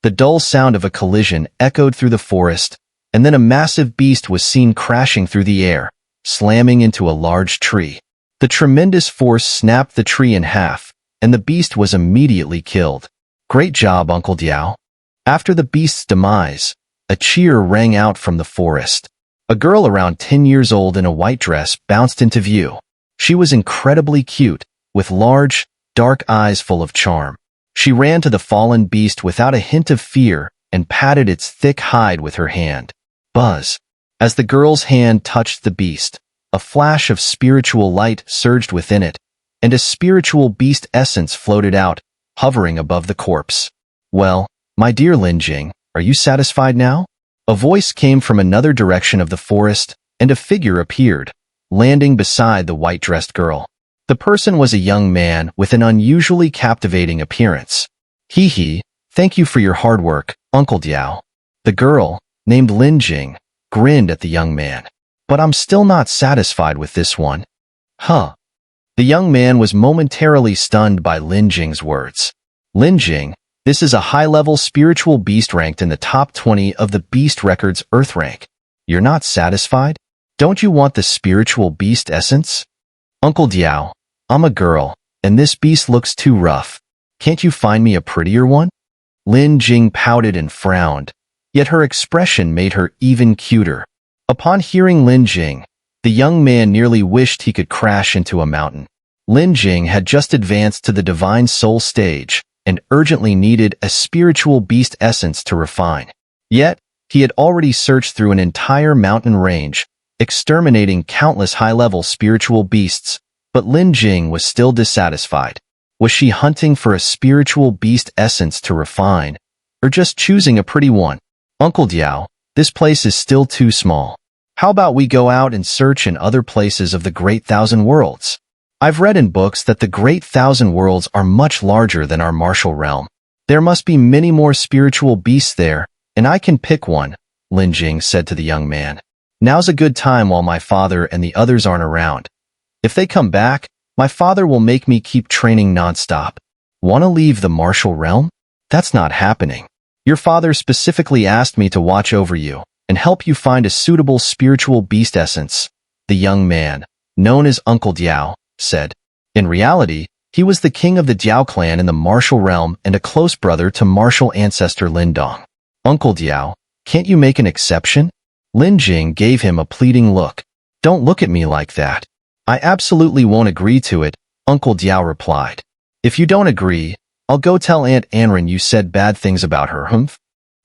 The dull sound of a collision echoed through the forest, and then a massive beast was seen crashing through the air, slamming into a large tree. The tremendous force snapped the tree in half, and the beast was immediately killed. "Great job, Uncle Diao." After the beast's demise, a cheer rang out from the forest. A girl around 10 years old in a white dress bounced into view. She was incredibly cute, with large, dark eyes full of charm. She ran to the fallen beast without a hint of fear and patted its thick hide with her hand. Buzz. As the girl's hand touched the beast, a flash of spiritual light surged within it, and a spiritual beast essence floated out, hovering above the corpse. "Well, my dear Lin Jing, are you satisfied now?" A voice came from another direction of the forest, and a figure appeared, landing beside the white-dressed girl. The person was a young man with an unusually captivating appearance. "Hee, thank you for your hard work, Uncle Diao." The girl, named Lin Jing, grinned at the young man. "But I'm still not satisfied with this one." "Huh." The young man was momentarily stunned by Lin Jing's words. "Lin Jing, this is a high-level spiritual beast ranked in the top 20 of the Beast Records Earth rank. You're not satisfied? Don't you want the spiritual beast essence?" "Uncle Diao, I'm a girl, and this beast looks too rough. Can't you find me a prettier one?" Lin Jing pouted and frowned, yet her expression made her even cuter. Upon hearing Lin Jing, the young man nearly wished he could crash into a mountain. Lin Jing had just advanced to the Divine Soul stage and urgently needed a spiritual beast essence to refine. Yet, he had already searched through an entire mountain range, exterminating countless high-level spiritual beasts, but Lin Jing was still dissatisfied. Was she hunting for a spiritual beast essence to refine, or just choosing a pretty one? "Uncle Diao, this place is still too small. How about we go out and search in other places of the Great Thousand Worlds? I've read in books that the Great Thousand Worlds are much larger than our martial realm. There must be many more spiritual beasts there, and I can pick one," Lin Jing said to the young man. "Now's a good time while my father and the others aren't around. If they come back, my father will make me keep training nonstop." "Want to leave the martial realm? That's not happening. Your father specifically asked me to watch over you and help you find a suitable spiritual beast essence," the young man, known as Uncle Diao, said. In reality, he was the king of the Diao clan in the martial realm and a close brother to martial ancestor Lin Dong. "Uncle Diao, can't you make an exception?" Lin Jing gave him a pleading look. "Don't look at me like that. I absolutely won't agree to it," Uncle Diao replied. "If you don't agree, I'll go tell Aunt Anren you said bad things about her, humph."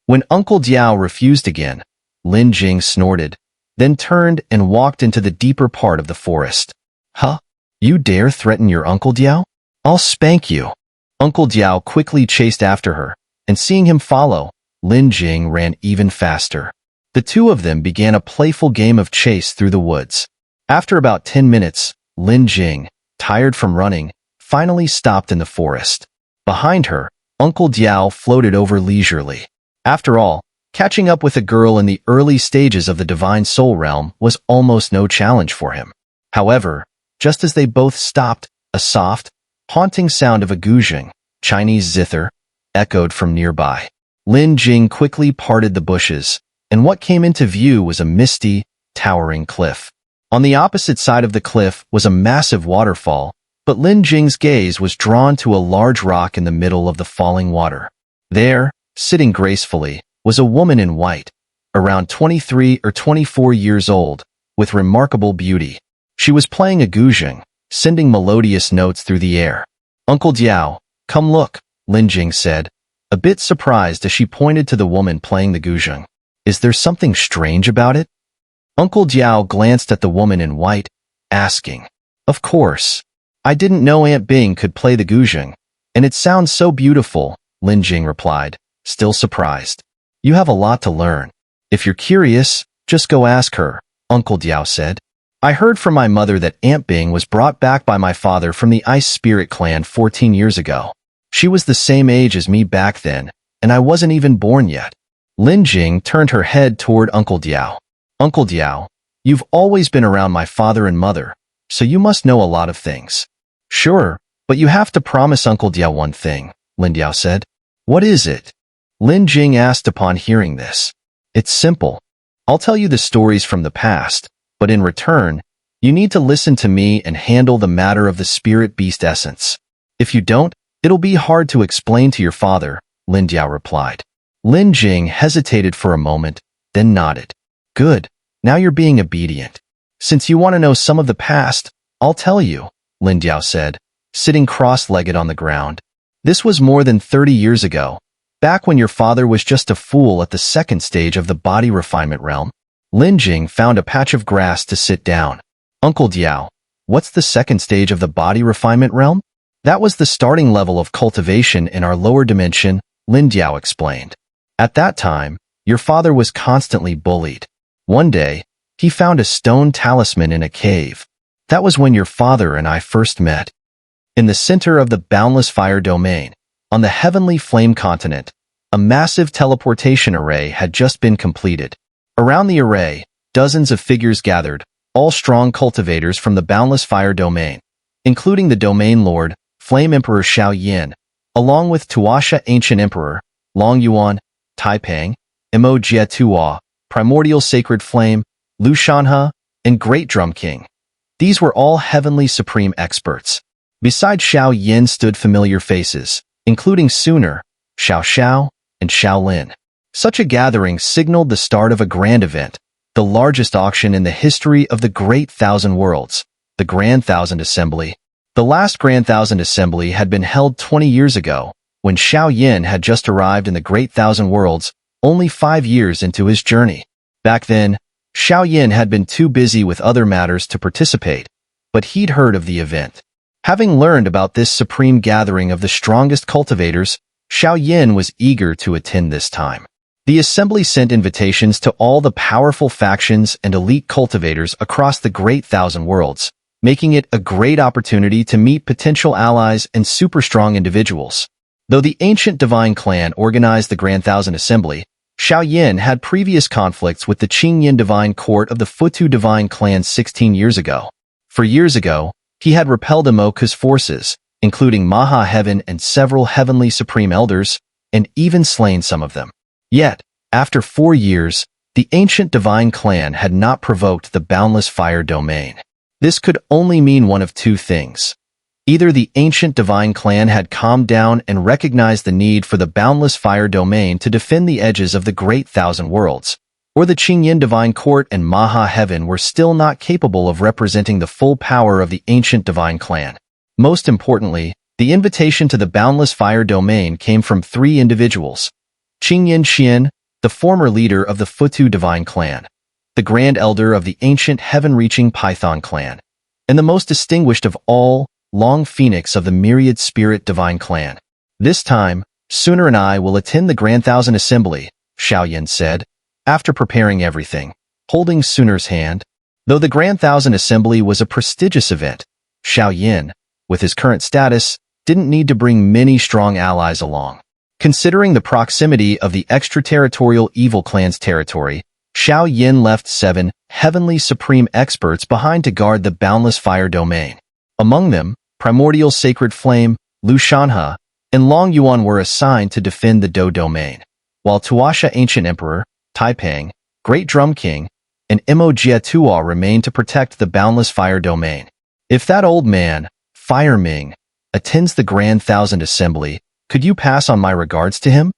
When Uncle Diao refused again, Lin Jing snorted, then turned and walked into the deeper part of the forest. "Huh? You dare threaten your Uncle Diao? I'll spank you." Uncle Diao quickly chased after her, and seeing him follow, Lin Jing ran even faster. The two of them began a playful game of chase through the woods. After about 10 minutes, Lin Jing, tired from running, finally stopped in the forest. Behind her, Uncle Diao floated over leisurely. After all, catching up with a girl in the early stages of the Divine Soul realm was almost no challenge for him. However, just as they both stopped, a soft, haunting sound of a guzheng, Chinese zither, echoed from nearby. Lin Jing quickly parted the bushes, and what came into view was a misty, towering cliff. On the opposite side of the cliff was a massive waterfall, but Lin Jing's gaze was drawn to a large rock in the middle of the falling water. There, sitting gracefully, was a woman in white, around 23 or 24 years old, with remarkable beauty. She was playing a guzheng, sending melodious notes through the air. "Uncle Diao, come look," Lin Jing said, a bit surprised as she pointed to the woman playing the guzheng. "Is there something strange about it?" Uncle Diao glanced at the woman in white, asking, "Of course. I didn't know Aunt Bing could play the guzheng, and it sounds so beautiful," Lin Jing replied, still surprised. "You have a lot to learn. If you're curious, just go ask her," Uncle Diao said. "I heard from my mother that Aunt Bing was brought back by my father from the Ice Spirit clan 14 years ago. She was the same age as me back then, and I wasn't even born yet." Lin Jing turned her head toward Uncle Diao. "Uncle Diao, you've always been around my father and mother, so you must know a lot of things." "Sure, but you have to promise Uncle Diao one thing," Lin Diao said. "What is it?" Lin Jing asked upon hearing this. It's simple. I'll tell you the stories from the past, but in return, you need to listen to me and handle the matter of the spirit beast essence. If you don't, it'll be hard to explain to your father, Lin Diao replied. Lin Jing hesitated for a moment, then nodded. Good, now you're being obedient. Since you want to know some of the past, I'll tell you, Lin Diao said, sitting cross-legged on the ground. This was more than 30 years ago, back when your father was just a fool at the second stage of the body refinement realm. Lin Jing found a patch of grass to sit down. Uncle Diao, what's the second stage of the body refinement realm? That was the starting level of cultivation in our lower dimension, Lin Diao explained. At that time, your father was constantly bullied. One day, he found a stone talisman in a cave. That was when your father and I first met. In the center of the boundless fire domain, on the heavenly flame continent, a massive teleportation array had just been completed. Around the array, dozens of figures gathered, all strong cultivators from the boundless fire domain, including the domain lord, Flame Emperor Xiao, along with Tuasha Ancient Emperor, Long Yuan, Taipang, Mo Jietua, Primordial Sacred Flame, Lu Shanhe, and Great Drum King. These were all heavenly supreme experts. Beside Xiao stood familiar faces, including Xun'er, Xiao, and Shaolin. Such a gathering signaled the start of a grand event, the largest auction in the history of the Great Thousand Worlds, the Grand Thousand Assembly. The last Grand Thousand Assembly had been held 20 years ago, when Xiao had just arrived in the Great Thousand Worlds, only 5 years into his journey. Back then, Xiao had been too busy with other matters to participate, but he'd heard of the event. Having learned about this supreme gathering of the strongest cultivators, Xiao was eager to attend this time. The assembly sent invitations to all the powerful factions and elite cultivators across the Great Thousand Worlds, making it a great opportunity to meet potential allies and super-strong individuals. Though the ancient Divine Clan organized the Grand Thousand Assembly, Xiao had previous conflicts with the Qingyan Divine Court of the Futu Divine Clan 16 years ago. For years ago, he had repelled Imoka's forces, including Maha Heaven and several heavenly supreme elders, and even slain some of them. Yet, after 4 years, the ancient Divine Clan had not provoked the boundless fire domain. This could only mean one of two things. Either the ancient Divine Clan had calmed down and recognized the need for the boundless fire domain to defend the edges of the Great Thousand Worlds, or the Qingyan Divine Court and Maha Heaven were still not capable of representing the full power of the ancient Divine Clan. Most importantly, the invitation to the boundless fire domain came from 3 individuals. Qingyan Xian, the former leader of the Futu Divine Clan, the Grand Elder of the ancient heaven-reaching Python Clan, and the most distinguished of all, Long Phoenix of the Myriad Spirit Divine Clan. This time, Xun'er and I will attend the Grand Thousand Assembly, Xiao said, after preparing everything, holding Xun'er's hand. Though the Grand Thousand Assembly was a prestigious event, Xiao, with his current status, didn't need to bring many strong allies along. Considering the proximity of the extraterritorial evil clan's territory, Xiao left 7 heavenly supreme experts behind to guard the boundless fire domain. Among them, Primordial Sacred Flame, Lu Shanhe, and Long Yuan were assigned to defend the Do domain, while Tuasha Ancient Emperor, Taipang, Great Drum King, and Mo Jietua remained to protect the boundless fire domain. If that old man, Fire Ming, attends the Grand Thousand Assembly, could you pass on my regards to him?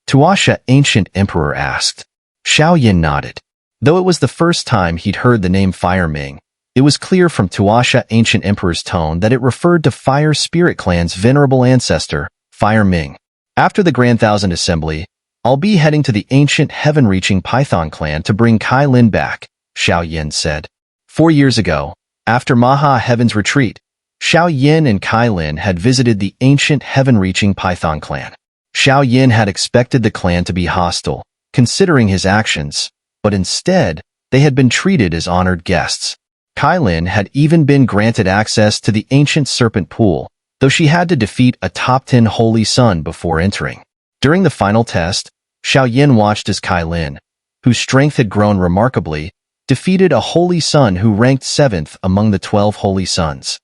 Tuasha Ancient Emperor asked. Xiao nodded. Though it was the first time he'd heard the name Fire Ming, it was clear from Tuasha Ancient Emperor's tone that it referred to Fire Spirit Clan's venerable ancestor, Fire Ming. After the Grand Thousand Assembly, I'll be heading to the ancient heaven-reaching Python Clan to bring Kai Lin back, Xiao said. 4 years ago, after Maha Heaven's retreat, Xiao and Kai Lin had visited the ancient heaven-reaching Python Clan. Xiao had expected the clan to be hostile, considering his actions, but instead, they had been treated as honored guests. Kai Lin had even been granted access to the ancient serpent pool, though she had to defeat a top 10 holy sun before entering. During the final test, Xiao watched as Kai Lin, whose strength had grown remarkably, defeated a holy sun who ranked 7th among the 12 holy suns.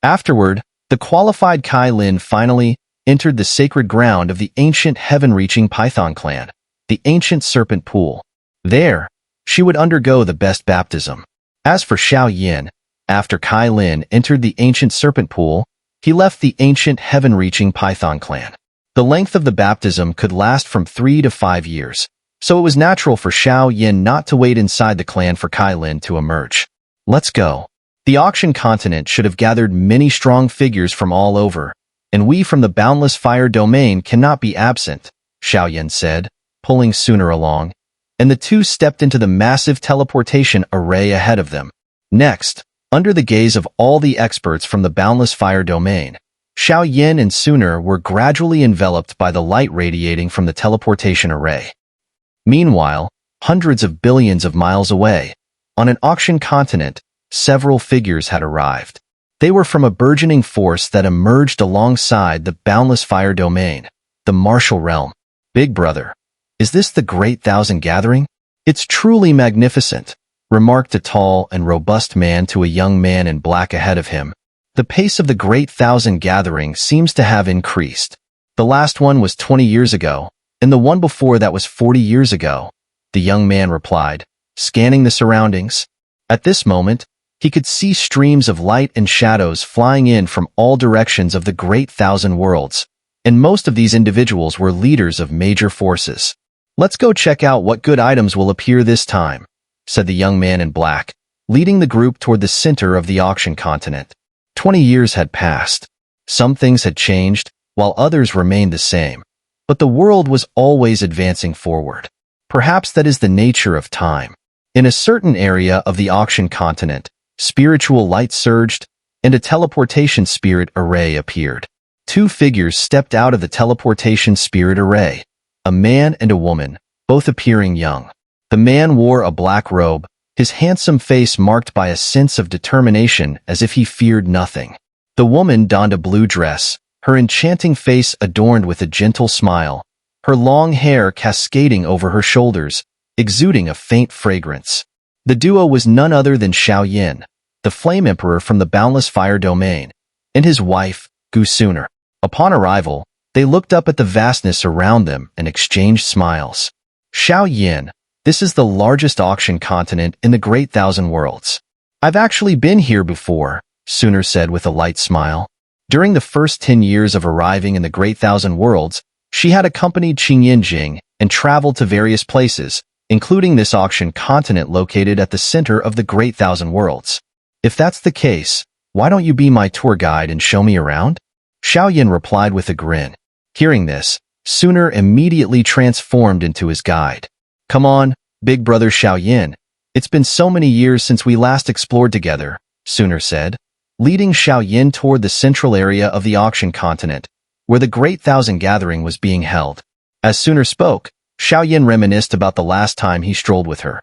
Afterward, the qualified Kai Lin finally, entered the sacred ground of the ancient heaven-reaching Python clan, the ancient serpent pool. There, she would undergo the best baptism. As for Xiao, after Kai Lin entered the ancient serpent pool, he left the ancient heaven-reaching Python clan. The length of the baptism could last from 3 to 5 years, so it was natural for Xiao not to wait inside the clan for Kai Lin to emerge. Let's go. The auction continent should have gathered many strong figures from all over, and we from the Boundless Fire domain cannot be absent, Xiao said, pulling Xun'er along, and the two stepped into the massive teleportation array ahead of them. Next, under the gaze of all the experts from the Boundless Fire domain, Xiao and Xun'er were gradually enveloped by the light radiating from the teleportation array. Meanwhile, hundreds of billions of miles away, on an auction continent, several figures had arrived. They were from a burgeoning force that emerged alongside the Boundless Fire domain, the martial realm. Big brother, is this the Great Thousand Gathering? It's truly magnificent, remarked a tall and robust man to a young man in black ahead of him. The pace of the Great Thousand Gathering seems to have increased. The last one was 20 years ago, and the one before that was 40 years ago, the young man replied, scanning the surroundings. At this moment, he could see streams of light and shadows flying in from all directions of the Great Thousand Worlds, and most of these individuals were leaders of major forces. Let's go check out what good items will appear this time, said the young man in black, leading the group toward the center of the auction continent. 20 years had passed. Some things had changed, while others remained the same. But the world was always advancing forward. Perhaps that is the nature of time. In a certain area of the auction continent, spiritual light surged, and a teleportation spirit array appeared. Two figures stepped out of the teleportation spirit array, a man and a woman, both appearing young. The man wore a black robe, his handsome face marked by a sense of determination as if he feared nothing. The woman donned a blue dress, her enchanting face adorned with a gentle smile, her long hair cascading over her shoulders, exuding a faint fragrance. The duo was none other than Xiao, the Flame Emperor from the Boundless Fire domain, and his wife, Xun'er. Upon arrival, they looked up at the vastness around them and exchanged smiles. Xiao, this is the largest auction continent in the Great Thousand Worlds. I've actually been here before, Xun'er said with a light smile. During the first 10 years of arriving in the Great Thousand Worlds, she had accompanied Qingying and traveled to various places, including this auction continent located at the center of the Great Thousand Worlds. If that's the case, why don't you be my tour guide and show me around? Xiao replied with a grin. Hearing this, Xun'er immediately transformed into his guide. Come on, big brother Xiao. It's been so many years since we last explored together, Xun'er said, leading Xiao toward the central area of the auction continent, where the Great Thousand Gathering was being held. As Xun'er spoke, Xiao reminisced about the last time he strolled with her.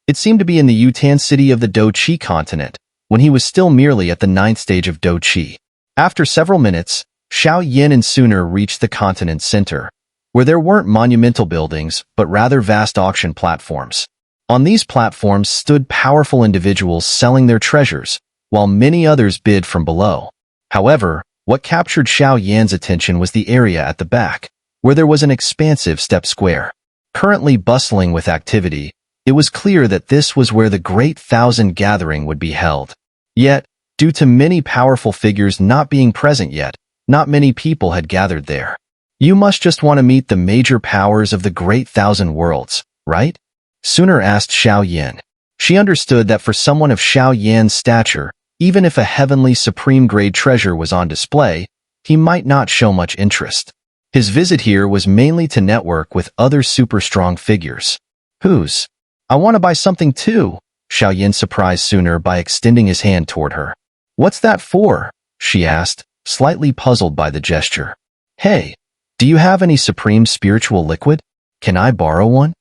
It seemed to be in the Yutan city of the Do-Chi continent, when he was still merely at the 9th stage of Do-Chi. After several minutes, Xiao and Xun'er reached the continent's center, where there weren't monumental buildings, but rather vast auction platforms. On these platforms stood powerful individuals selling their treasures, while many others bid from below. However, what captured Xiao's attention was the area at the back, where there was an expansive step square. Currently bustling with activity, it was clear that this was where the Great Thousand Gathering would be held. Yet, due to many powerful figures not being present yet, not many people had gathered there. You must just want to meet the major powers of the Great Thousand Worlds, right? Xun'er asked Xiao. She understood that for someone of Xiao's stature, even if a heavenly supreme-grade treasure was on display, he might not show much interest. His visit here was mainly to network with other super-strong figures. Whose? I want to buy something too, Xiao surprised Xun'er by extending his hand toward her. What's that for? She asked, slightly puzzled by the gesture. Hey, do you have any supreme spiritual liquid? Can I borrow one?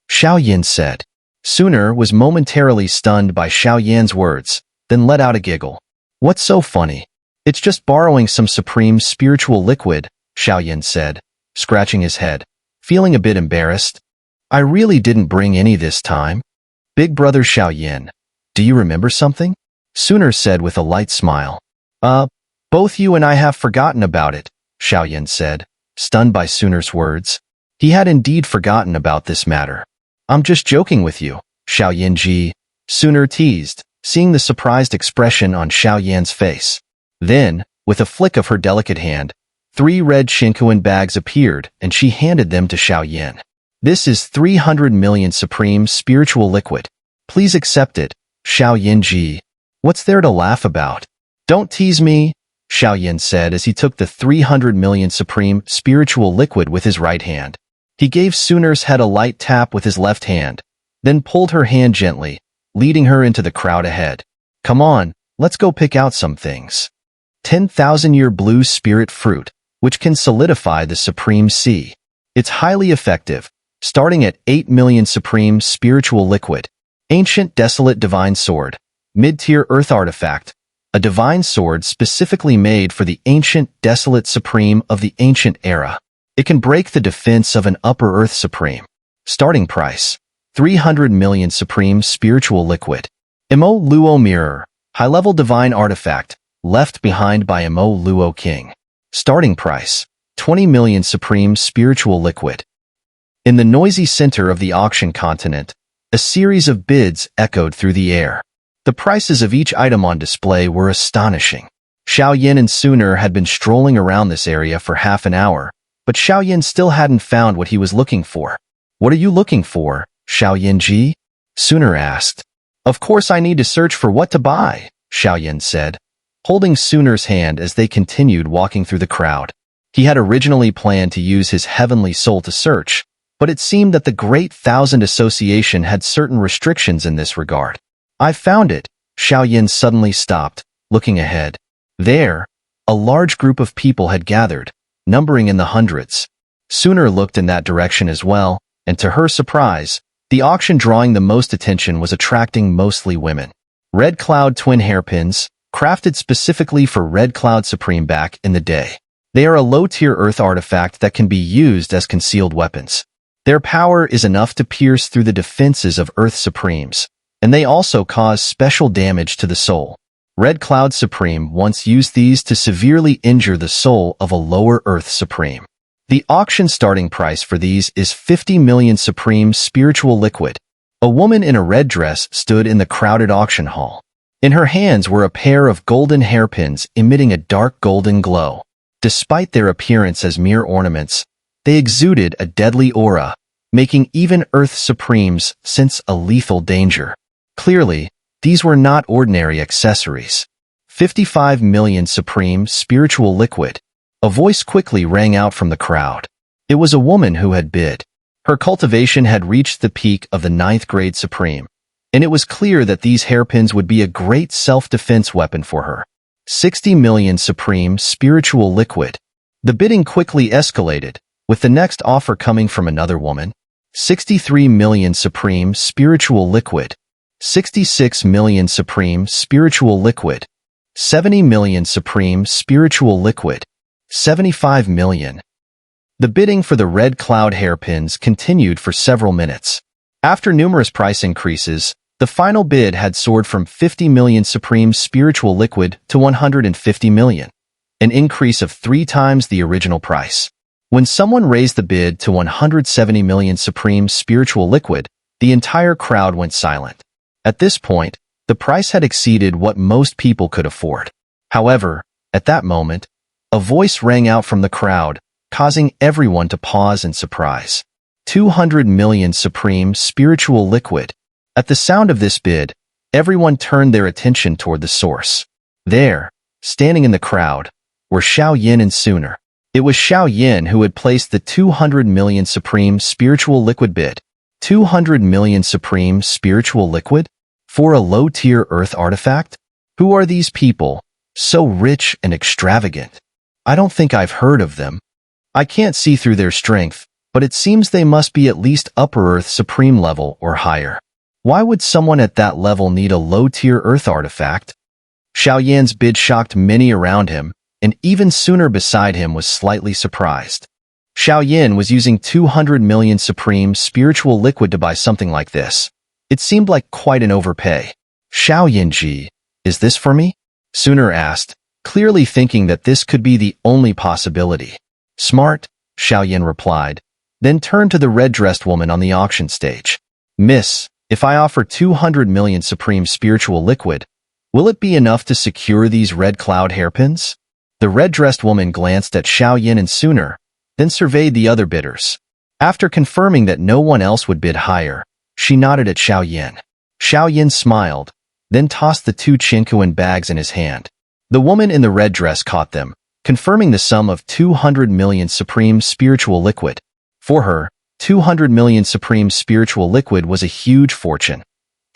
Xiao said. Xun'er was momentarily stunned by Xiao's words, then let out a giggle. What's so funny? It's just borrowing some supreme spiritual liquid, Xiao said, scratching his head, feeling a bit embarrassed. I really didn't bring any this time. Big brother Xiao, do you remember something? Xun'er said with a light smile. Both you and I have forgotten about it, Xiao said, stunned by Xun'er's words. He had indeed forgotten about this matter. I'm just joking with you, Xiao. Xun'er teased, seeing the surprised expression on Xiao face. Then, with a flick of her delicate hand, 3 red Xinquan bags appeared and she handed them to Xiao. This is 300 million supreme spiritual liquid. Please accept it, Xiao. What's there to laugh about? Don't tease me, Xiao said as he took the 300 million supreme spiritual liquid with his right hand. He gave Xun'er's head a light tap with his left hand, then pulled her hand gently, leading her into the crowd ahead. Come on, let's go pick out some things. 10,000-year blue spirit fruit, which can solidify the supreme sea. It's highly effective, starting at 8 million supreme spiritual liquid. Ancient desolate divine sword. Mid-tier earth artifact. A divine sword specifically made for the ancient desolate supreme of the ancient era. It can break the defense of an upper earth supreme. Starting price. 300 million supreme spiritual liquid. Mo Luo mirror. High-level divine artifact. Left behind by Mo Luo king. Starting price. 20 million supreme spiritual liquid. In the noisy center of the auction continent, a series of bids echoed through the air. The prices of each item on display were astonishing. Xiao and Xun'er had been strolling around this area for half an hour, but Xiao still hadn't found what he was looking for. What are you looking for, Xiao? Xun'er asked. Of course I need to search for what to buy, Xiao said, holding Xun'er's hand as they continued walking through the crowd. He had originally planned to use his heavenly soul to search, but it seemed that the Great Thousand Association had certain restrictions in this regard. I found it, Xiao suddenly stopped, looking ahead. There, a large group of people had gathered, numbering in the hundreds. Xun'er looked in that direction as well, and to her surprise, the auction drawing the most attention was attracting mostly women. Red Cloud twin hairpins, crafted specifically for Red Cloud Supreme back in the day. They are a low-tier earth artifact that can be used as concealed weapons. Their power is enough to pierce through the defenses of Earth Supremes, and they also cause special damage to the soul. Red Cloud Supreme once used these to severely injure the soul of a lower Earth Supreme. The auction starting price for these is 50 million supreme spiritual liquid. A woman in a red dress stood in the crowded auction hall. In her hands were a pair of golden hairpins emitting a dark golden glow. Despite their appearance as mere ornaments, they exuded a deadly aura, making even Earth Supremes sense a lethal danger. Clearly, these were not ordinary accessories. 55 million supreme spiritual liquid. A voice quickly rang out from the crowd. It was a woman who had bid. Her cultivation had reached the peak of the 9th grade supreme, and it was clear that these hairpins would be a great self-defense weapon for her. 60 million supreme spiritual liquid. The bidding quickly escalated, with the next offer coming from another woman. 63 million supreme spiritual liquid. 66 million supreme spiritual liquid. 70 million supreme spiritual liquid. 75 million. The bidding for the Red Cloud hairpins continued for several minutes. After numerous price increases, the final bid had soared from 50 million supreme spiritual liquid to 150 million, an increase of 3 times the original price. When someone raised the bid to 170 million supreme spiritual liquid, the entire crowd went silent. At this point, the price had exceeded what most people could afford. However, at that moment, a voice rang out from the crowd, causing everyone to pause in surprise. 200 million supreme spiritual liquid. At the sound of this bid, everyone turned their attention toward the source. There, standing in the crowd, were Xiao and Xun'er. It was Xiao who had placed the 200 million supreme spiritual liquid bid. 200 million supreme spiritual liquid? For a low-tier earth artifact? Who are these people, so rich and extravagant? I don't think I've heard of them. I can't see through their strength, but it seems they must be at least upper earth supreme level or higher. Why would someone at that level need a low-tier earth artifact? Xiao bid shocked many around him, and even Xun'er beside him was slightly surprised. Xiao was using 200 million supreme spiritual liquid to buy something like this. It seemed like quite an overpay. Xiao, is this for me? Xun'er asked, clearly thinking that this could be the only possibility. Smart, Xiao replied, then turned to the red-dressed woman on the auction stage. Miss, if I offer 200 million supreme spiritual liquid, will it be enough to secure these red cloud hairpins? The red-dressed woman glanced at Xiao and Xun'er, then surveyed the other bidders. After confirming that no one else would bid higher, she nodded at Xiao. Xiao smiled, then tossed the 2 Qinquan bags in his hand. The woman in the red dress caught them, confirming the sum of 200 million supreme spiritual liquid. For her, 200 million supreme spiritual liquid was a huge fortune.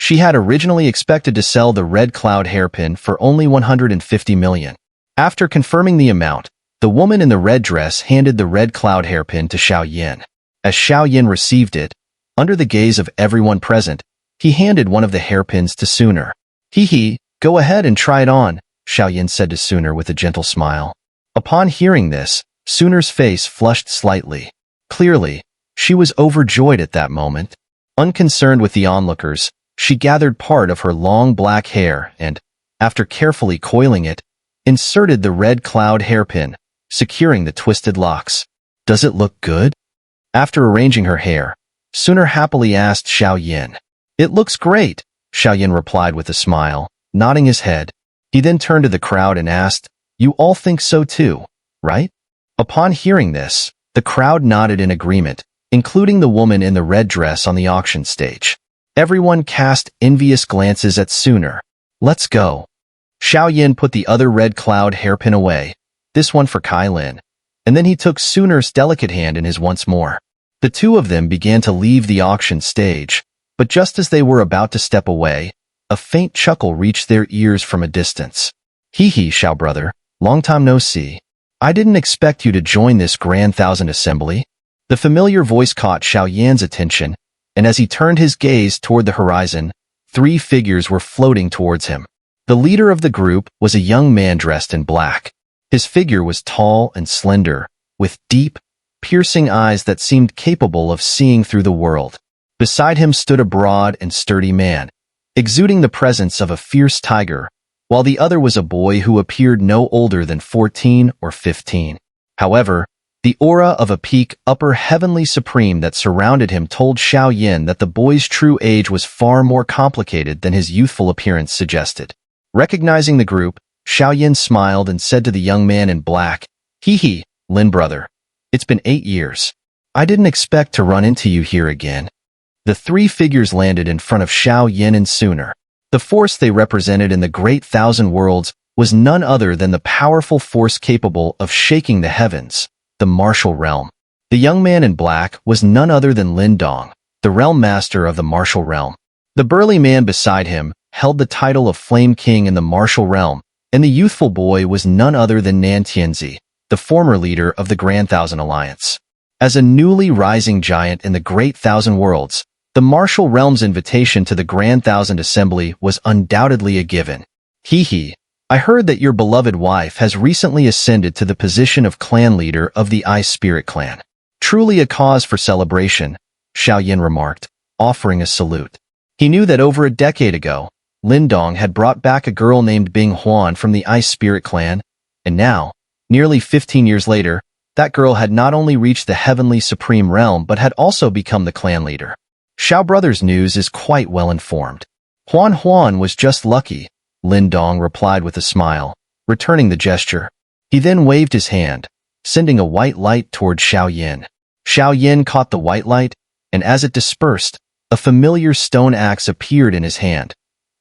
She had originally expected to sell the red cloud hairpin for only 150 million. After confirming the amount, the woman in the red dress handed the red cloud hairpin to Xiao. As Xiao received it, under the gaze of everyone present, he handed one of the hairpins to Xun'er. Hee, go ahead and try it on, Xiao said to Xun'er with a gentle smile. Upon hearing this, Xun'er's face flushed slightly. Clearly, she was overjoyed at that moment. Unconcerned with the onlookers, she gathered part of her long black hair and, after carefully coiling it, inserted the red cloud hairpin, securing the twisted locks. Does it look good? After arranging her hair, Xun'er happily asked Xiao. It looks great, Xiao replied with a smile, nodding his head. He then turned to the crowd and asked, You all think so too, right? Upon hearing this, the crowd nodded in agreement, including the woman in the red dress on the auction stage. Everyone cast envious glances at Xun'er. Let's go. Xiao put the other red cloud hairpin away, this one for Kailin, and then he took Xun'er's delicate hand in his once more. The two of them began to leave the auction stage, but just as they were about to step away, a faint chuckle reached their ears from a distance. Hee, Xiao brother, long time no see. I didn't expect you to join this Grand Thousand Assembly. The familiar voice caught Xiao attention, and as he turned his gaze toward the horizon, 3 figures were floating towards him. The leader of the group was a young man dressed in black. His figure was tall and slender, with deep, piercing eyes that seemed capable of seeing through the world. Beside him stood a broad and sturdy man, exuding the presence of a fierce tiger, while the other was a boy who appeared no older than 14 or 15. However, the aura of a peak upper heavenly supreme that surrounded him told Xiao that the boy's true age was far more complicated than his youthful appearance suggested. Recognizing the group, Xiao smiled and said to the young man in black, Hee, Lin brother. It's been 8 years. I didn't expect to run into you here again. The 3 figures landed in front of Xiao and Xun'er. The force they represented in the Great Thousand Worlds was none other than the powerful force capable of shaking the heavens, the martial realm. The young man in black was none other than Lin Dong, the realm master of the martial realm. The burly man beside him held the title of Flame King in the martial realm, and the youthful boy was none other than Nan Tianzi, the former leader of the Grand Thousand Alliance. As a newly rising giant in the Great Thousand Worlds, the martial realm's invitation to the Grand Thousand Assembly was undoubtedly a given. Hee, I heard that your beloved wife has recently ascended to the position of clan leader of the Ice Spirit clan. Truly a cause for celebration, Xiao remarked, offering a salute. He knew that over a decade ago, Lin Dong had brought back a girl named Bing Huan from the Ice Spirit clan, and now, nearly 15 years later, that girl had not only reached the heavenly supreme realm but had also become the clan leader. Xiao Brothers' news is quite well informed. Huan was just lucky, Lin Dong replied with a smile, returning the gesture. He then waved his hand, sending a white light toward Xiao. Xiao caught the white light, and as it dispersed, a familiar stone axe appeared in his hand,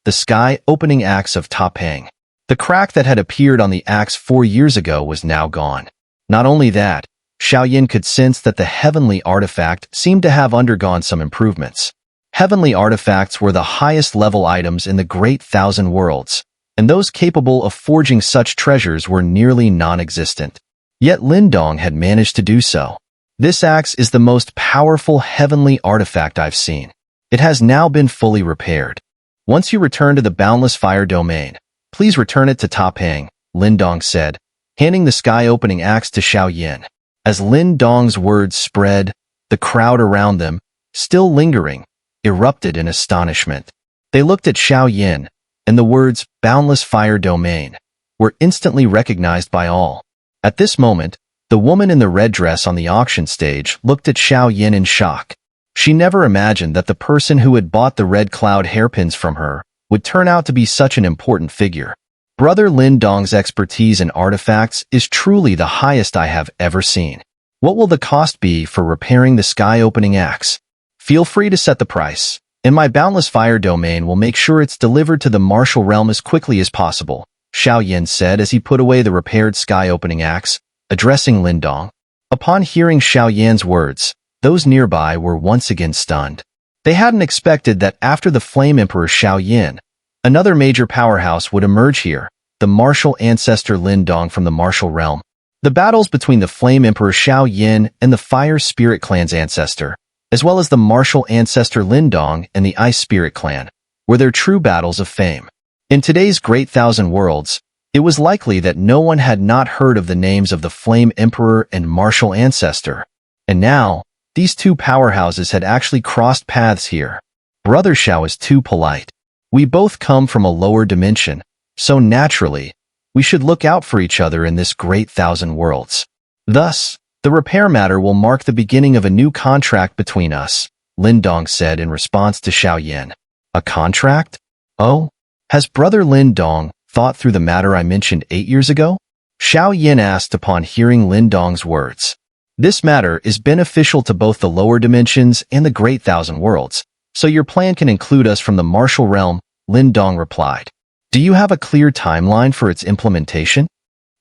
the sky-opening axe of Ta Peng. The crack that had appeared on the axe 4 years ago was now gone. Not only that, Xiao could sense that the heavenly artifact seemed to have undergone some improvements. Heavenly artifacts were the highest-level items in the Great Thousand Worlds, and those capable of forging such treasures were nearly non-existent. Yet Lin Dong had managed to do so. This axe is the most powerful heavenly artifact I've seen. It has now been fully repaired. Once you return to the Boundless Fire Domain, please return it to Ta Peng, Lin Dong said, handing the sky-opening axe to Xiao. As Lin Dong's words spread, the crowd around them, still lingering, erupted in astonishment. They looked at Xiao, and the words, Boundless Fire Domain, were instantly recognized by all. At this moment, the woman in the red dress on the auction stage looked at Xiao Yin in shock. She never imagined that the person who had bought the red cloud hairpins from her would turn out to be such an important figure. Brother Lin Dong's expertise in artifacts is truly the highest I have ever seen. What will the cost be for repairing the sky-opening axe? Feel free to set the price, and my boundless fire domain will make sure it's delivered to the martial realm as quickly as possible, Xiao Yin said as he put away the repaired sky-opening axe, addressing Lin Dong. Upon hearing Xiao Yan's words, those nearby were once again stunned. They hadn't expected that after the Flame Emperor Xiao Yin, another major powerhouse would emerge here, the martial ancestor Lin Dong from the martial realm. The battles between the Flame Emperor Xiao Yin and the Fire Spirit Clan's ancestor, as well as the martial ancestor Lin Dong and the Ice Spirit Clan, were their true battles of fame. In today's Great Thousand Worlds, it was likely that no one had not heard of the names of the Flame Emperor and martial ancestor. And now, these two powerhouses had actually crossed paths here. Brother Xiao is too polite. We both come from a lower dimension, so naturally, we should look out for each other in this Great Thousand Worlds. Thus, the repair matter will mark the beginning of a new contract between us, Lin Dong said in response to Xiao Yin. A contract? Oh? Has Brother Lin Dong thought through the matter I mentioned 8 years ago? Xiao Yin asked upon hearing Lin Dong's words. This matter is beneficial to both the lower dimensions and the Great Thousand Worlds, so your plan can include us from the martial realm, Lin Dong replied. Do you have a clear timeline for its implementation?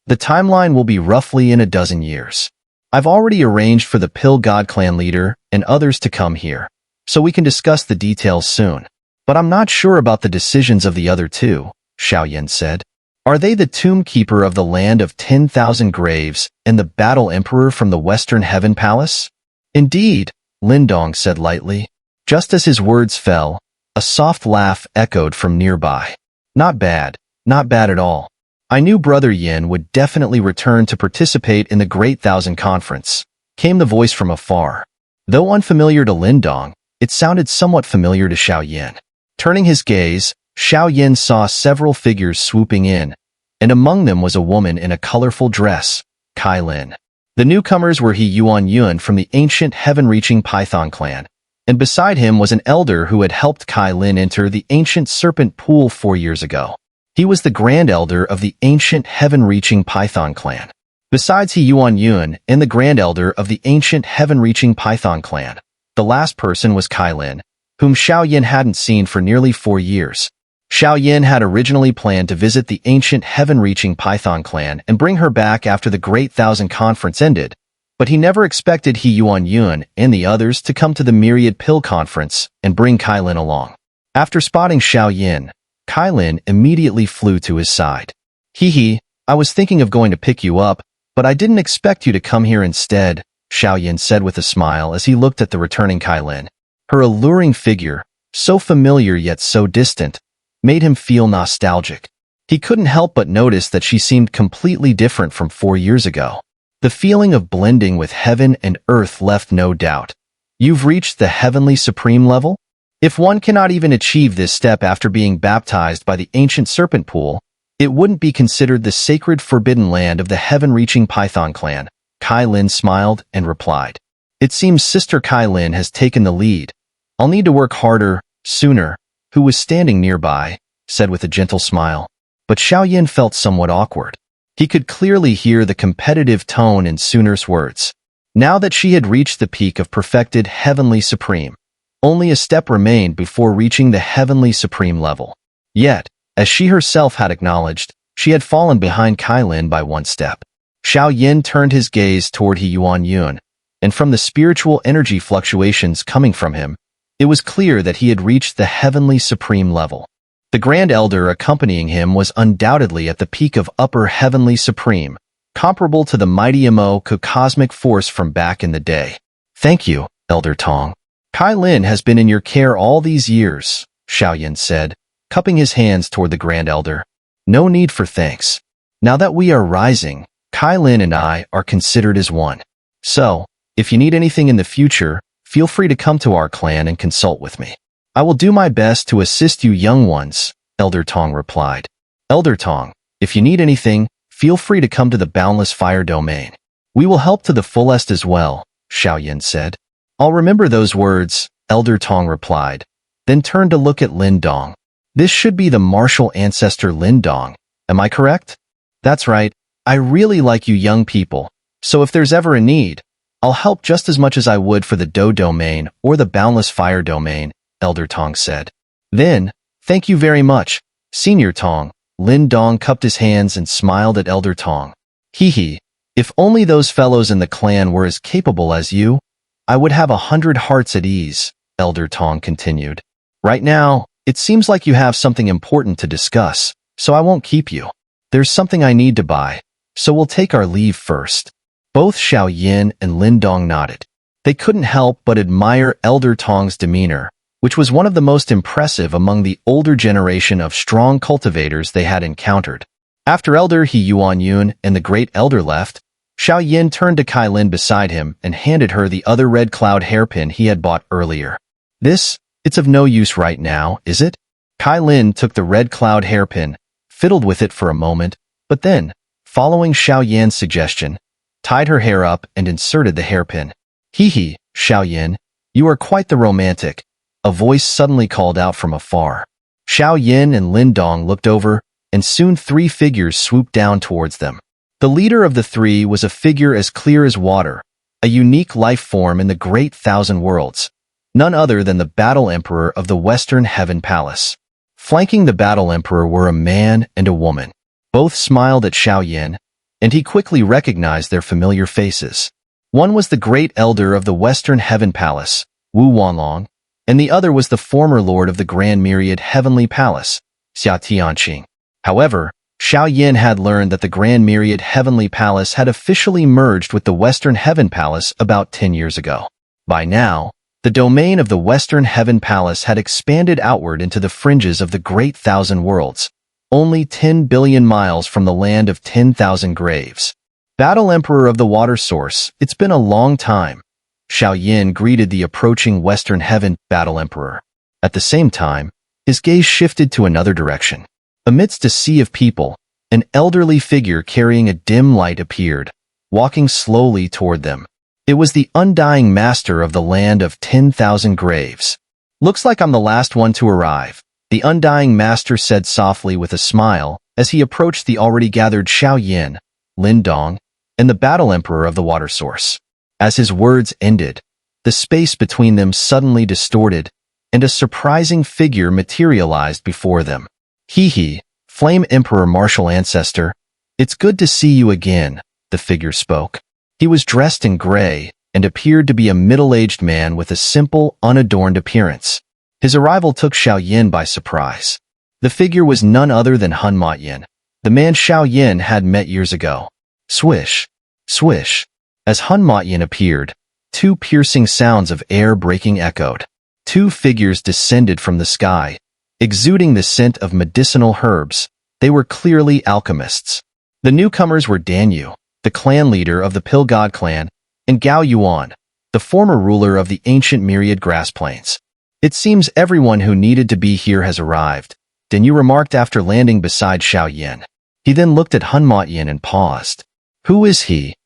The timeline will be roughly in a dozen years. I've already arranged for the Pill God Clan leader and others to come here, so we can discuss the details soon. But I'm not sure about the decisions of the other two, Xiao Yin said. Are they the Tomb Keeper of the Land of 10,000 Graves and the Battle Emperor from the Western Heaven Palace? Indeed, Lin Dong said lightly. Just as his words fell, a soft laugh echoed from nearby. Not bad at all. I knew Brother Yin would definitely return to participate in the Great Thousand Conference, came the voice from afar. Though unfamiliar to Lin Dong, it sounded somewhat familiar to Xiao Yin. Turning his gaze, Xiao Yin saw several figures swooping in, and among them was a woman in a colorful dress, Kai Lin. The newcomers were He Yuan Yun from the ancient heaven-reaching Python clan, and beside him was an elder who had helped Kai Lin enter the ancient serpent pool 4 years ago. He was the Grand Elder of the ancient heaven-reaching Python clan. Besides He Yuan Yun and the Grand Elder of the ancient heaven-reaching Python clan, the last person was Kai Lin, whom Xiao Yin hadn't seen for nearly 4 years. Xiao Yin had originally planned to visit the ancient heaven-reaching Python clan and bring her back after the Great Thousand Conference ended, but he never expected He Yuan Yun and the others to come to the Myriad Pill Conference and bring Kai Lin along. After spotting Xiao Yin, Kai Lin immediately flew to his side. Hee, I was thinking of going to pick you up, but I didn't expect you to come here instead, Xiao Yin said with a smile as he looked at the returning Kai Lin. Her alluring figure, so familiar yet so distant, made him feel nostalgic. He couldn't help but notice that she seemed completely different from 4 years ago. The feeling of blending with heaven and earth left no doubt. You've reached the heavenly supreme level? If one cannot even achieve this step after being baptized by the ancient serpent pool, it wouldn't be considered the sacred forbidden land of the heaven-reaching Python clan. Kai Lin smiled and replied. It seems Sister Kai Lin has taken the lead. I'll need to work harder, Xun'er, who was standing nearby, said with a gentle smile. But Xiao Yin felt somewhat awkward. He could clearly hear the competitive tone in Xun'er's words. Now that she had reached the peak of perfected heavenly supreme, only a step remained before reaching the heavenly supreme level. Yet, as she herself had acknowledged, she had fallen behind Kai Lin by 1 step. Xiao Yin turned his gaze toward He Yuan Yun, and from the spiritual energy fluctuations coming from him, it was clear that he had reached the heavenly supreme level. The Grand Elder accompanying him was undoubtedly at the peak of upper heavenly supreme, comparable to the mighty Mo cosmic force from back in the day. Thank you, Elder Tong. Kai Lin has been in your care all these years, Xiao Yin said, cupping his hands toward the Grand Elder. No need for thanks. Now that we are rising, Kai Lin and I are considered as one. So, if you need anything in the future, feel free to come to our clan and consult with me. I will do my best to assist you young ones, Elder Tong replied. Elder Tong, If you need anything, feel free to come to the Boundless Fire Domain. We will help to the fullest as well, Xiao said. I'll remember those words, Elder Tong replied, then turned to look at Lin Dong. This should be the martial ancestor Lin Dong, am I correct? That's right, I really like you young people, so if there's ever a need, I'll help just as much as I would for the Do Domain or the Boundless Fire Domain, Elder Tong said. Then, thank you very much, Senior Tong. Lin Dong cupped his hands and smiled at Elder Tong. Hee, if only those fellows in the clan were as capable as you, I would have 100 hearts at ease, Elder Tong continued. Right now, it seems like you have something important to discuss, so I won't keep you. There's something I need to buy, so we'll take our leave first. Both Xiao and Lin Dong nodded. They couldn't help but admire Elder Tong's demeanor, which was one of the most impressive among the older generation of strong cultivators they had encountered. After Elder He Yuanyun and the Great Elder left, Xiao turned to Kai Lin beside him and handed her the other red cloud hairpin he had bought earlier. It's of no use right now, is it? Kai Lin took the red cloud hairpin, fiddled with it for a moment, but then, following Xiao suggestion, tied her hair up and inserted the hairpin. Hee, Xiao, you are quite the romantic, a voice suddenly called out from afar. Xiao and Lin Dong looked over, and soon 3 figures swooped down towards them. The leader of the 3 was a figure as clear as water, a unique life form in the Great Thousand Worlds, none other than the Battle Emperor of the Western Heaven Palace. Flanking the Battle Emperor were a man and a woman. Both smiled at Xiao, and he quickly recognized their familiar faces. One was the Great Elder of the Western Heaven Palace, Wu Wanlong, and the other was the former Lord of the Grand Myriad Heavenly Palace, Xia Tianqing. However, Xiao had learned that the Grand Myriad Heavenly Palace had officially merged with the Western Heaven Palace about 10 years ago. By now, the domain of the Western Heaven Palace had expanded outward into the fringes of the Great Thousand Worlds, only 10 billion miles from the land of 10,000 graves. Battle Emperor of the Water Source, it's been a long time. Xiao greeted the approaching Western Heaven Battle Emperor. At the same time, his gaze shifted to another direction. Amidst a sea of people, an elderly figure carrying a dim light appeared, walking slowly toward them. It was the undying master of the land of 10,000 graves. Looks like I'm the last one to arrive, the undying master said softly with a smile as he approached the already gathered Xiao, Lin Dong, and the Battle Emperor of the Water Source. As his words ended, the space between them suddenly distorted, and a surprising figure materialized before them. Hee, Flame Emperor Martial Ancestor, it's good to see you again, the figure spoke. He was dressed in gray and appeared to be a middle-aged man with a simple, unadorned appearance. His arrival took Xiao by surprise. The figure was none other than Hun Motyin, the man Xiao had met years ago. Swish, swish. As Hun Motyin appeared, 2 piercing sounds of air breaking echoed. 2 figures descended from the sky, exuding the scent of medicinal herbs. They were clearly alchemists. The newcomers were Danyu, the clan leader of the Pill God clan, and Gao Yuan, the former ruler of the ancient Myriad Grass Plains. It seems everyone who needed to be here has arrived, Danyu remarked after landing beside Xiao. He then looked at Hun Motyin and paused. Who is he?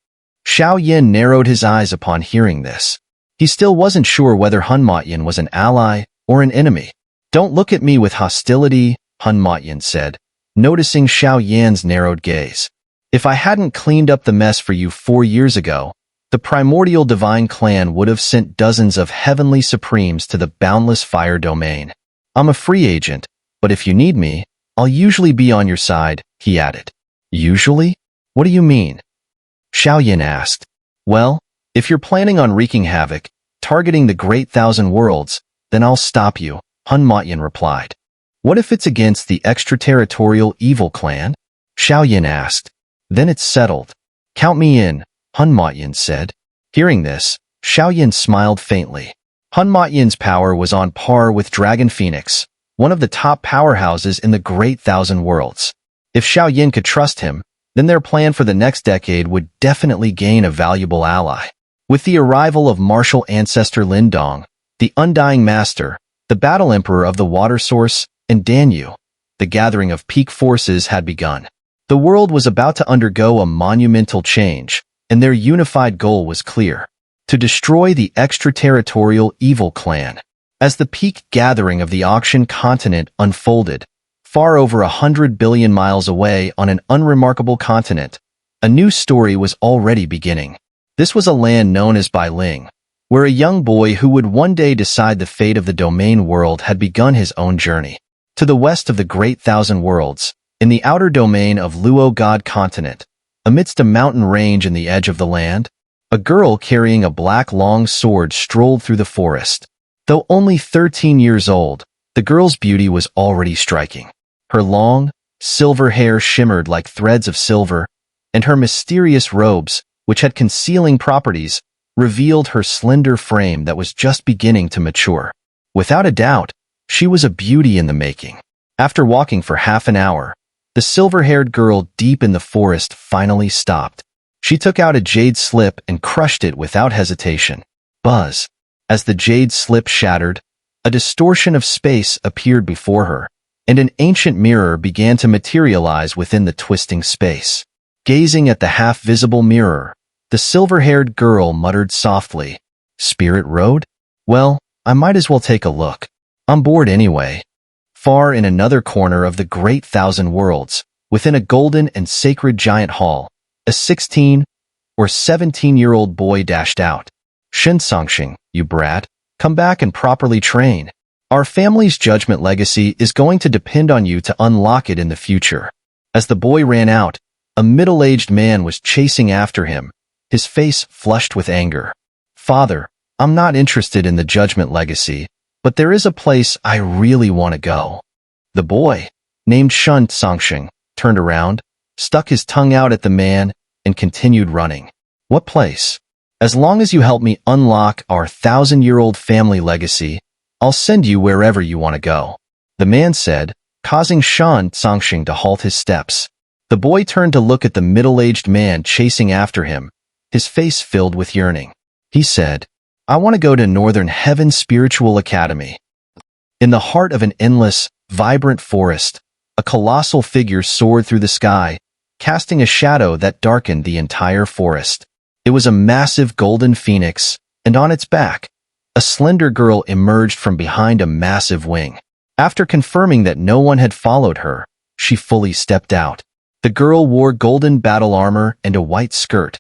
Xiao narrowed his eyes upon hearing this. He still wasn't sure whether Hun Motyin was an ally or an enemy. Don't look at me with hostility, Hun Motyin said, noticing Xiao narrowed gaze. If I hadn't cleaned up the mess for you 4 years ago, the primordial divine clan would have sent dozens of heavenly supremes to the Boundless Fire Domain. I'm a free agent, but if you need me, I'll usually be on your side, he added. Usually? What do you mean? Xiao asked. Well, if you're planning on wreaking havoc, targeting the Great Thousand Worlds, then I'll stop you, Hun Motyin replied. What if it's against the extraterritorial evil clan? Xiao asked. Then it's settled. Count me in, Hun Motyin said. Hearing this, Xiao smiled faintly. Hun Motyin's power was on par with Dragon Phoenix, one of the top powerhouses in the Great Thousand Worlds. If Xiao could trust him, then their plan for the next decade would definitely gain a valuable ally. With the arrival of martial ancestor Lin Dong, the Undying Master, the Battle Emperor of the Water Source, and Danyu, the gathering of peak forces had begun. The world was about to undergo a monumental change, and their unified goal was clear: to destroy the extraterritorial evil clan. As the peak gathering of the Auction continent unfolded, far over 100 billion miles away on an unremarkable continent, a new story was already beginning. This was a land known as Bailing, where a young boy who would one day decide the fate of the domain world had begun his own journey. To the west of the Great Thousand Worlds, in the outer domain of Luo God continent, amidst a mountain range in the edge of the land, a girl carrying a black long sword strolled through the forest. Though only 13 years old, the girl's beauty was already striking. Her long, silver hair shimmered like threads of silver, and her mysterious robes, which had concealing properties, revealed her slender frame that was just beginning to mature. Without a doubt, she was a beauty in the making. After walking for half an hour, the silver-haired girl deep in the forest finally stopped. She took out a jade slip and crushed it without hesitation. Buzz! As the jade slip shattered, a distortion of space appeared before her, and an ancient mirror began to materialize within the twisting space. Gazing at the half-visible mirror, the silver-haired girl muttered softly, "Spirit Road? Well, I might as well take a look. I'm bored anyway." Far in another corner of the Great Thousand Worlds, within a golden and sacred giant hall, a 16 or 17-year-old boy dashed out. "Xun'er, you brat, come back and properly train. Our family's judgment legacy is going to depend on you to unlock it in the future." As the boy ran out, a middle-aged man was chasing after him, his face flushed with anger. "Father, I'm not interested in the judgment legacy, but there is a place I really want to go." The boy, named Xun'er, turned around, stuck his tongue out at the man, and continued running. "What place? As long as you help me unlock our 1,000-year-old family legacy, I'll send you wherever you want to go," the man said, causing Xun'er to halt his steps. The boy turned to look at the middle-aged man chasing after him, his face filled with yearning. He said, "I want to go to Northern Heaven Spiritual Academy." In the heart of an endless, vibrant forest, a colossal figure soared through the sky, casting a shadow that darkened the entire forest. It was a massive golden phoenix, and on its back, a slender girl emerged from behind a massive wing. After confirming that no one had followed her, she fully stepped out. The girl wore golden battle armor and a white skirt,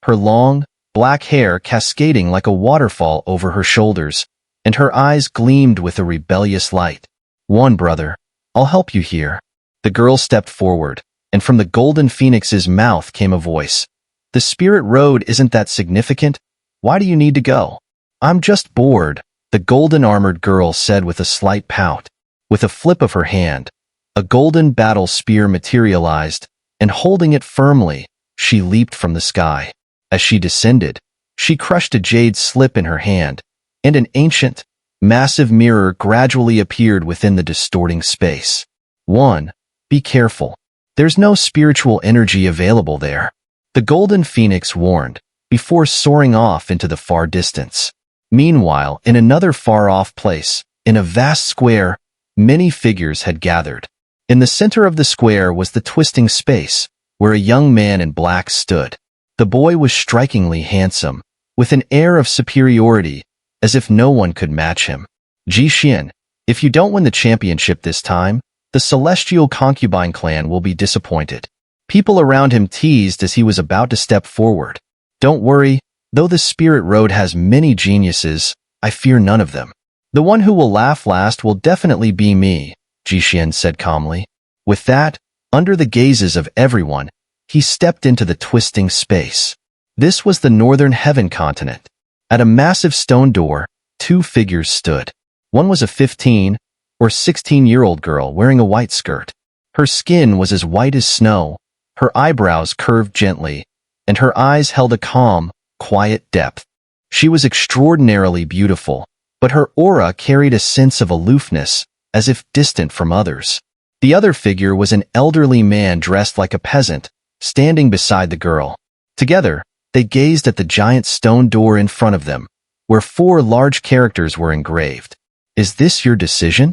her long, black hair cascading like a waterfall over her shoulders, and her eyes gleamed with a rebellious light. "One, brother, I'll help you here." The girl stepped forward, and from the golden phoenix's mouth came a voice. "The spirit road isn't that significant. Why do you need to go?" "I'm just bored," the golden-armored girl said with a slight pout. With a flip of her hand, a golden battle spear materialized, and holding it firmly, she leaped from the sky. As she descended, she crushed a jade slip in her hand, and an ancient, massive mirror gradually appeared within the distorting space. "One, be careful. There's no spiritual energy available there," the golden phoenix warned, before soaring off into the far distance. Meanwhile, in another far-off place, in a vast square, many figures had gathered. In the center of the square was the twisting space, where a young man in black stood. The boy was strikingly handsome, with an air of superiority, as if no one could match him. "Xiao, if you don't win the championship this time, the Celestial Concubine clan will be disappointed." People around him teased as he was about to step forward. "Don't worry, though the Spirit Road has many geniuses, I fear none of them. The one who will laugh last will definitely be me," Xiao said calmly. With that, under the gazes of everyone, he stepped into the twisting space. This was the Northern Heaven continent. At a massive stone door, two figures stood. One was a 15 or 16-year-old girl wearing a white skirt. Her skin was as white as snow, her eyebrows curved gently, and her eyes held a calm, quiet depth. She was extraordinarily beautiful, but her aura carried a sense of aloofness, as if distant from others. The other figure was an elderly man dressed like a peasant, standing beside the girl. Together, they gazed at the giant stone door in front of them, where 4 large characters were engraved. "Is this your decision?"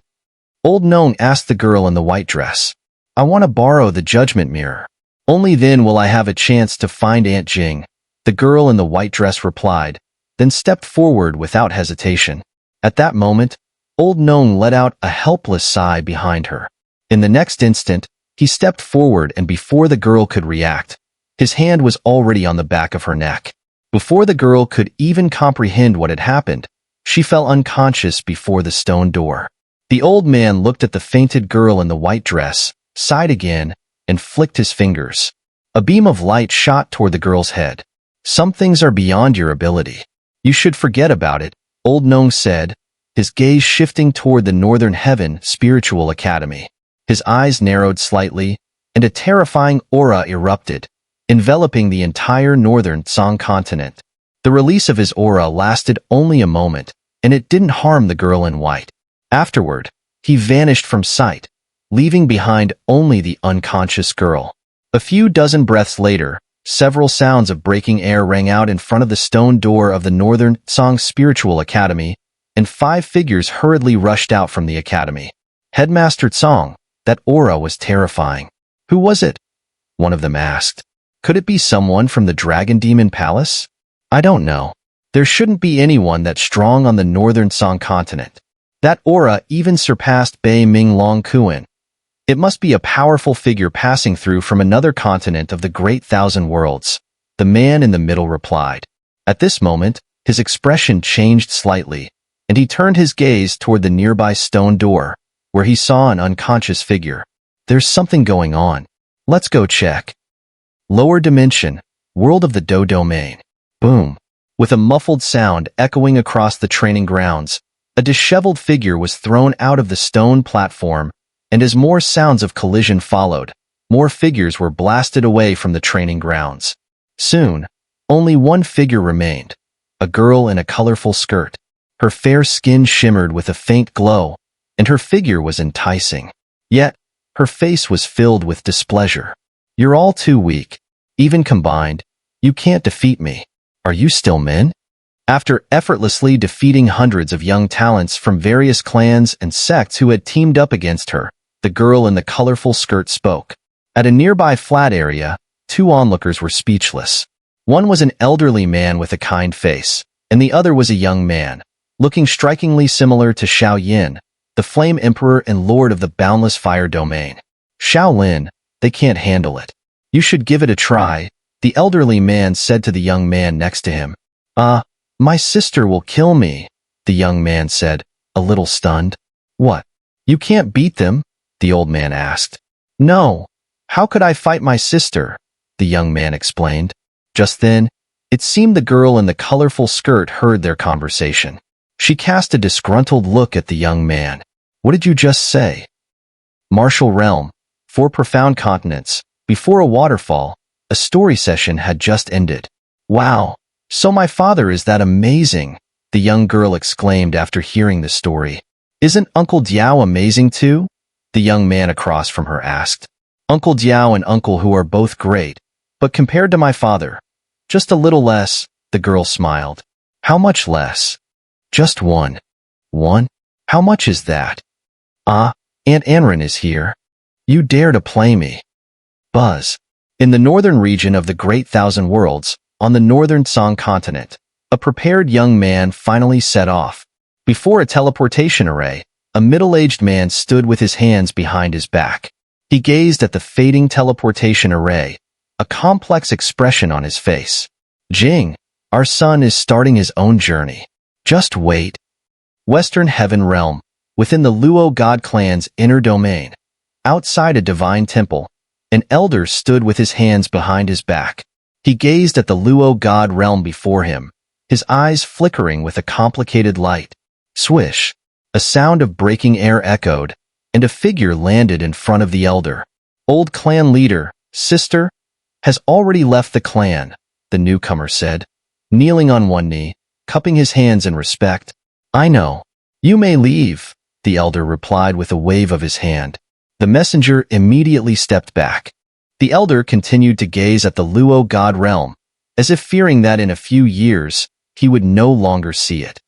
Old Nong asked the girl in the white dress. "I want to borrow the judgment mirror." Only then will I have a chance to find Aunt Jing, the girl in the white dress replied, then stepped forward without hesitation. At that moment, Old Nong let out a helpless sigh behind her. In the next instant, he stepped forward, and before the girl could react, his hand was already on the back of her neck. Before the girl could even comprehend what had happened, she fell unconscious before the stone door. The old man looked at the fainted girl in the white dress, sighed again, and flicked his fingers. A beam of light shot toward the girl's head. Some things are beyond your ability. You should forget about it, Old Nong said, his gaze shifting toward the Northern Heaven Spiritual Academy. His eyes narrowed slightly, and a terrifying aura erupted, enveloping the entire northern Song continent. The release of his aura lasted only a moment, and it didn't harm the girl in white. Afterward, he vanished from sight, leaving behind only the unconscious girl. A few dozen breaths later, several sounds of breaking air rang out in front of the stone door of the Northern Song Spiritual Academy, and 5 figures hurriedly rushed out from the academy. Headmaster Song, that aura was terrifying. Who was it? One of them asked. Could it be someone from the Dragon Demon Palace? I don't know. There shouldn't be anyone that strong on the Northern Song continent. That aura even surpassed Bei Ming Long Kuan. It must be a powerful figure passing through from another continent of the Great Thousand Worlds, the man in the middle replied. At this moment, his expression changed slightly, and he turned his gaze toward the nearby stone door, where he saw an unconscious figure. There's something going on. Let's go check. Lower dimension, world of the Do domain. Boom. With a muffled sound echoing across the training grounds, a disheveled figure was thrown out of the stone platform, and as more sounds of collision followed, more figures were blasted away from the training grounds. Soon, only one figure remained, a girl in a colorful skirt. Her fair skin shimmered with a faint glow, and her figure was enticing. Yet, her face was filled with displeasure. You're all too weak. Even combined, you can't defeat me. Are you still men? After effortlessly defeating hundreds of young talents from various clans and sects who had teamed up against her, the girl in the colorful skirt spoke. At a nearby flat area, 2 onlookers were speechless. One was an elderly man with a kind face, and the other was a young man, looking strikingly similar to Xiao Yin, the Flame Emperor and Lord of the Boundless Fire Domain. Shaolin, they can't handle it. You should give it a try, the elderly man said to the young man next to him. My sister will kill me, the young man said, a little stunned. What? You can't beat them? The old man asked. No. How could I fight my sister? The young man explained. Just then, it seemed the girl in the colorful skirt heard their conversation. She cast a disgruntled look at the young man. What did you just say? Martial Realm, 4 profound continents, before a waterfall, a story session had just ended. Wow, so my father is that amazing, the young girl exclaimed after hearing the story. Isn't Uncle Diao amazing too? The young man across from her asked. Uncle Diao and Uncle Hu are both great, but compared to my father, just a little less, the girl smiled. How much less? Just 1. 1? How much is that? Aunt Anren is here. You dare to play me. Buzz. In the northern region of the Great Thousand Worlds, on the northern Song continent, a prepared young man finally set off. Before a teleportation array, a middle-aged man stood with his hands behind his back. He gazed at the fading teleportation array, a complex expression on his face. Jing, our son is starting his own journey. Just wait. Western Heaven Realm, within the Luo God clan's inner domain. Outside a divine temple, an elder stood with his hands behind his back. He gazed at the Luo God realm before him, his eyes flickering with a complicated light. Swish! A sound of breaking air echoed, and a figure landed in front of the elder. Old clan leader, sister, has already left the clan, the newcomer said, kneeling on one knee, cupping his hands in respect. I know. You may leave, the elder replied with a wave of his hand. The messenger immediately stepped back. The elder continued to gaze at the Luo God realm, as if fearing that in a few years, he would no longer see it.